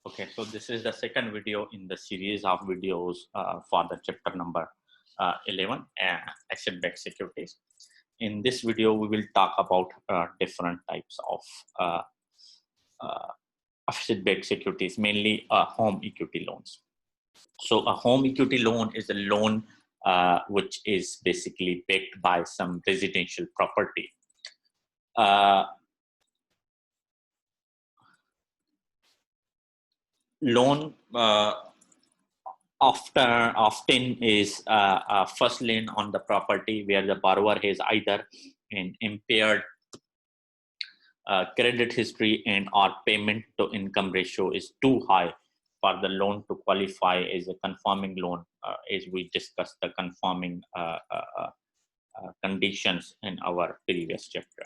Okay, so this is the second video in the series of videos for the chapter number 11, asset-backed securities. In this video, we will talk about different types of asset-backed securities, mainly home equity loans. So a home equity loan is a loan which is basically backed by some residential property. Loan often is first lien on the property where the borrower has either an impaired credit history and or payment to income ratio is too high for the loan to qualify as a conforming loan, as we discussed the conforming conditions in our previous chapter.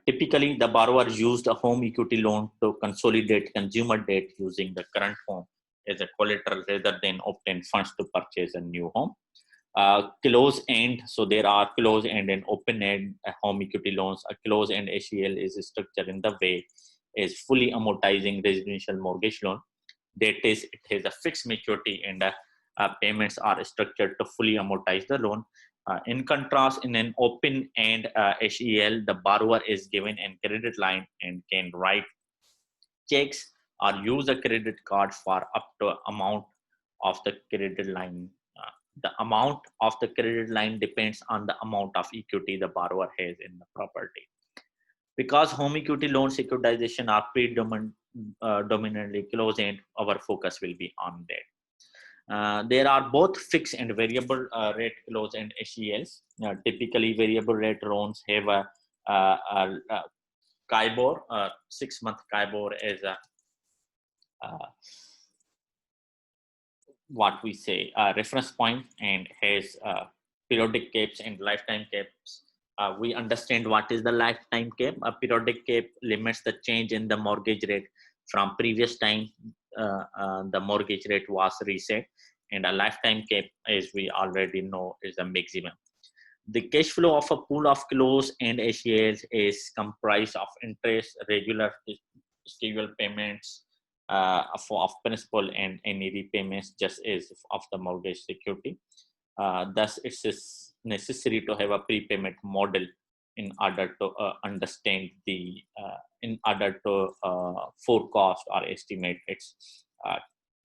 Typically, the borrower used a home equity loan to consolidate consumer debt using the current home as a collateral rather than obtain funds to purchase a new home. Close end, so there are close end and open end home equity loans. A close end ACL is structured in the way is fully amortizing residential mortgage loan. That is, it has a fixed maturity and payments are structured to fully amortize the loan. In contrast, in an open end HEL, the borrower is given a credit line and can write checks or use a credit card for up to amount of the credit line. The amount of the credit line depends on the amount of equity the borrower has in the property. Because home equity loan securitization are predominantly close end, our focus will be on that. There are both fixed and variable rate close end HELs. Typically, variable rate loans have a KIBOR, 6-month KIBOR is a what we say reference point and has periodic caps and lifetime caps. We understand what is the lifetime cap. A periodic cap limits the change in the mortgage rate from previous time the mortgage rate was reset, and a lifetime cap, as we already know, is a maximum. The cash flow of a pool of closed end HELs is comprised of interest, regular scheduled payments of principal and any repayments, just as of the mortgage security. Thus, it is necessary to have a prepayment model in order to understand the in order to forecast or estimate its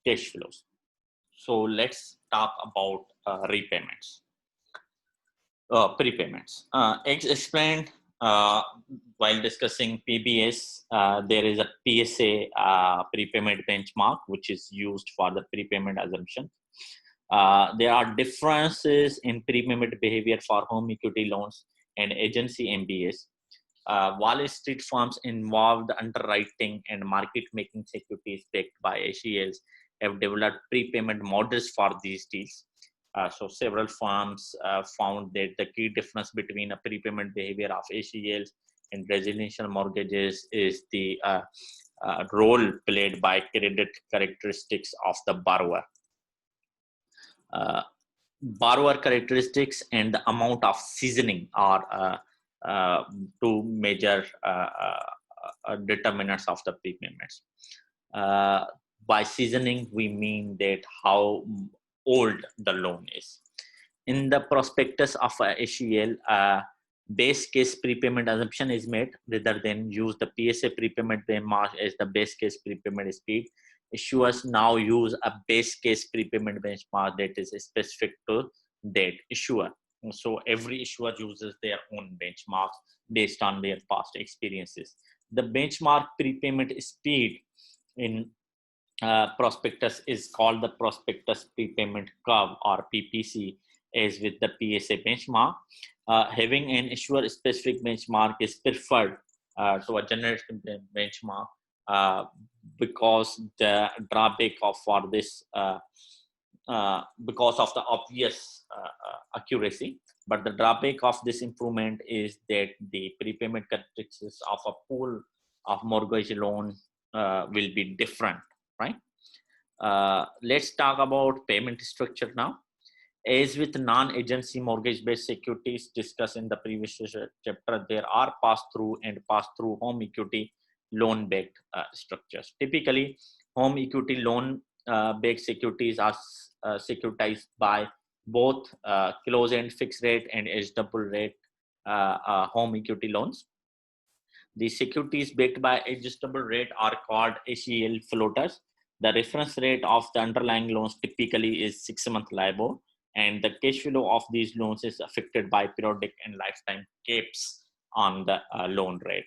cash flows. So let's talk about repayments. Prepayments. As explained while discussing PBS, there is a PSA prepayment benchmark which is used for the prepayment assumption. There are differences in prepayment behavior for home equity loans and agency MBS. Wall Street firms involved underwriting and market making securities backed by HELs have developed prepayment models for these deals. So several firms found that the key difference between a prepayment behavior of HELs and residential mortgages is the role played by credit characteristics of the borrower. Borrower characteristics and the amount of seasoning are two major determinants of the prepayments. By seasoning, we mean that how old the loan is. In the prospectus of a HEL, base case prepayment assumption is made rather than use the PSA prepayment benchmark as the base case prepayment speed. Issuers now use a base case prepayment benchmark that is specific to that issuer. So every issuer uses their own benchmark based on their past experiences. The benchmark prepayment speed in prospectus is called the prospectus prepayment curve or PPC, as with the PSA benchmark. Having an issuer specific benchmark is preferred to a generic benchmark because the drawback for this because of the obvious accuracy, but the drawback of this improvement is that the prepayment characteristics of a pool of mortgage loan will be different, right? Let's talk about payment structure now. As with non-agency mortgage-based securities discussed in the previous chapter, there are pass-through and pass-through home equity loan-backed structures. Typically, home equity loan-backed securities are securitized by both closed-end fixed rate and adjustable rate home equity loans. The securities backed by adjustable rate are called ACL floaters. The reference rate of the underlying loans typically is 6-month LIBOR, and the cash flow of these loans is affected by periodic and lifetime caps on the loan rate.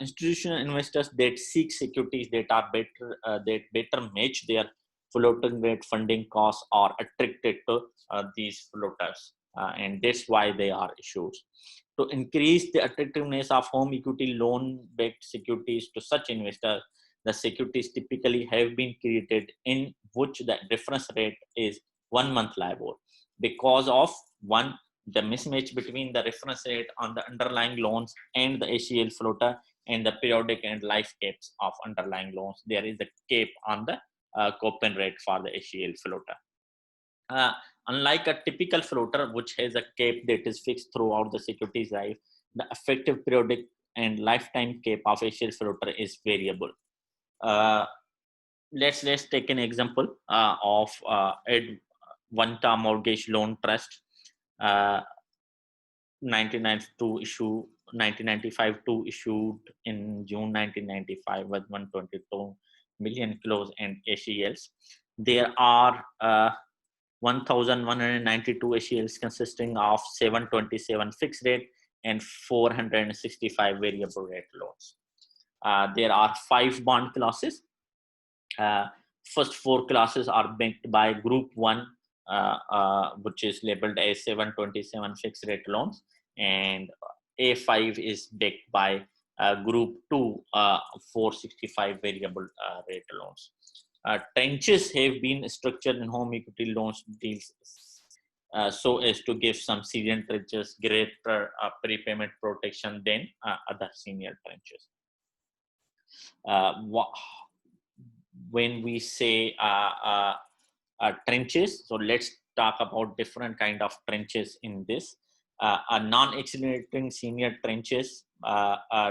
Institutional investors that seek securities that are better match their floating rate funding costs are attracted to these floaters, and that's why they are issued. To increase the attractiveness of home equity loan-backed securities to such investors, the securities typically have been created in which the reference rate is 1-month LIBOR. Because of one, the mismatch between the reference rate on the underlying loans and the ACL floater and the periodic and life caps of underlying loans, there is a cap on the coupon rate for the ACL floater. Unlike a typical floater, which has a cap that is fixed throughout the security's life, the effective periodic and lifetime cap of ACL floater is variable. Let's take an example of one-term mortgage loan trust. 1995 issued in June 1995 with 122 million closed end ACLs. There are 1,192 ACLs consisting of 727 fixed rate and 465 variable rate loans. There are 5 bond classes. First 4 classes are backed by Group 1, which is labeled as 727 fixed rate loans, and A5 is backed by Group 2, 465 variable rate loans. Tranches have been structured in home equity loans deals so as to give some senior tranches greater prepayment protection than other senior tranches. When we say tranches, so let's talk about different kind of tranches in this. A non-accelerating senior tranches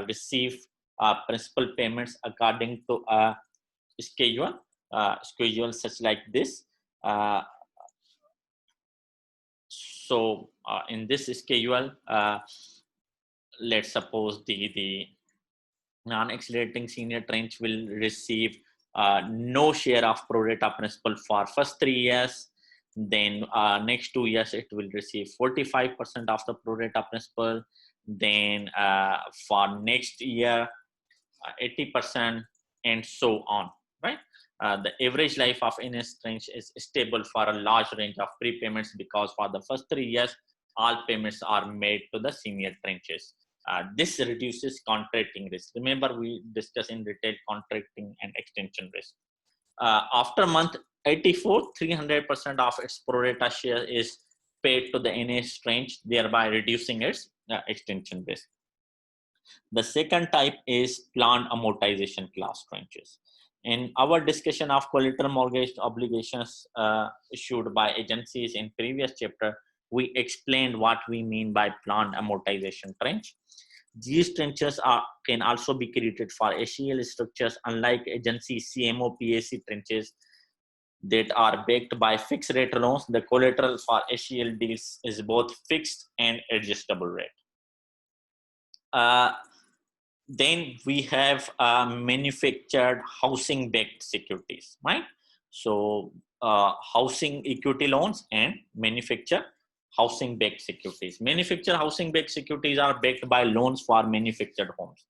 receive principal payments according to a schedule such like this. So in this schedule, let's suppose the non-accelerating senior tranche will receive no share of pro rata principal for first 3 years. Then next 2 years it will receive 45% of the pro rata principal. Then for next year 80%, and so on. Right? The average life of NS tranche is stable for a large range of prepayments because for the first 3 years all payments are made to the senior tranches. This reduces contracting risk. Remember, we discussed in detail contracting and extension risk. After month 84, 300% of its pro rata share is paid to the NS tranche, thereby reducing its extension risk. The second type is planned amortization class tranches. In our discussion of collateral mortgage obligations issued by agencies in previous chapter, we explained what we mean by planned amortization tranche. These tranches can also be created for ACL structures, unlike agency CMO PAC tranches that are backed by fixed rate loans. The collateral for ACL deals is both fixed and adjustable rate. Then we have manufactured housing backed securities, right? So housing equity loans and manufactured housing backed securities. Manufactured housing backed securities are backed by loans for manufactured homes.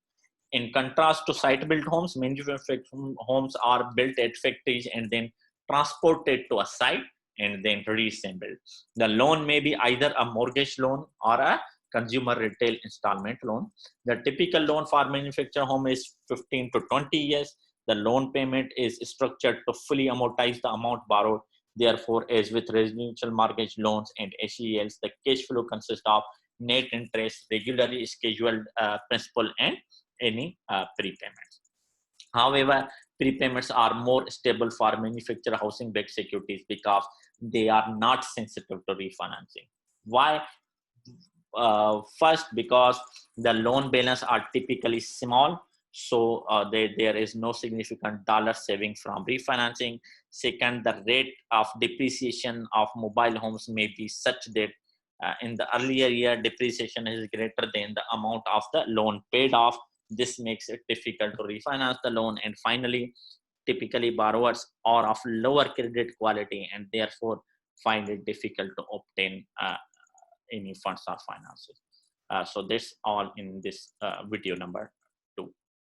In contrast to site built homes, manufactured homes are built at factories and then transported to a site and then reassembled. The loan may be either a mortgage loan or a consumer retail installment loan. The typical loan for manufactured home is 15 to 20 years. The loan payment is structured to fully amortize the amount borrowed. Therefore, as with residential mortgage loans and ACLs, the cash flow consists of net interest, regularly scheduled principal, and any prepayments. However, prepayments are more stable for manufactured housing backed securities because they are not sensitive to refinancing. Why? First, because the loan balance are typically small, So there is no significant dollar saving from refinancing. Second, the rate of depreciation of mobile homes may be such that in the earlier year, depreciation is greater than the amount of the loan paid off. This makes it difficult to refinance the loan. And finally, typically borrowers are of lower credit quality and therefore find it difficult to obtain any funds or finances. So this all in this video number